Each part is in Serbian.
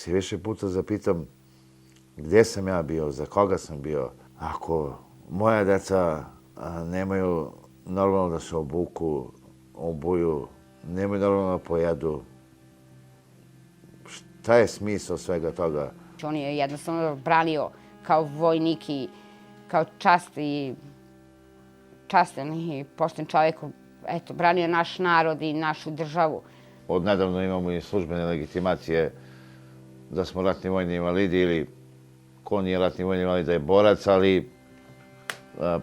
se više puta zapitam gdje sam ja bio, za koga sam bio. Ako moja deca nemaju normalno da se obuju, nemaju normalno da pojedu, šta je smisao svega toga? On je jednostavno branio kao vojnik i kao častan i pošten čovjek, eto, branio naš narod i našu državu. Od nedavno imamo i službene legitimacije da smo ratni vojni invalidi ili ko nije ratni vojni invalid da je borac, ali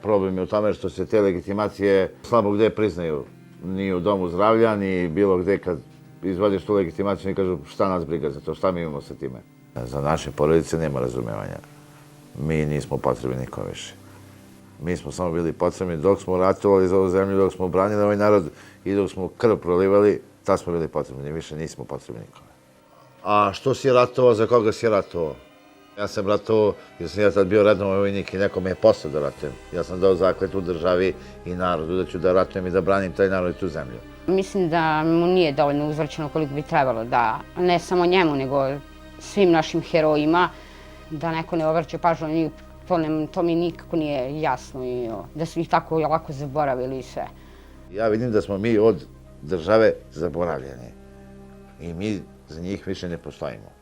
problem je u tome što se te legitimacije slabo gde priznaju. Ni u domu zdravlja, ni bilo gde kad izvadiš tu legitimaciju i kažu šta nas briga za to, šta mi imamo sa time. Za naše porodice nema razumevanja. Mi nismo potrebni nikom više. Mi smo samo bili potrebni dok smo ratovali za ovu zemlju, dok smo branili ovaj narod i dok smo krv prolivali, tad smo bili potrebni, više nismo potrebni nikome. A što si ratovao, za koga si ratovao? Ja sam ratovao jer sam ja tad bio rednovan vojnik i neko me je poslao da ratujem. Ja sam dao zakletvu državi i narodu da ću da ratujem i da branim taj narod i tu zemlju. Mislim da mu nije dovoljno uzvraćeno koliko bi trebalo da, ne samo njemu, nego svim našim herojima, da neko ne obraća pažnju na njih, to mi nikako nije jasno i da su ih tako lako zaboravili i sve. Ja vidim da smo mi od države zaboravljeni i mi za njih više ne postojimo.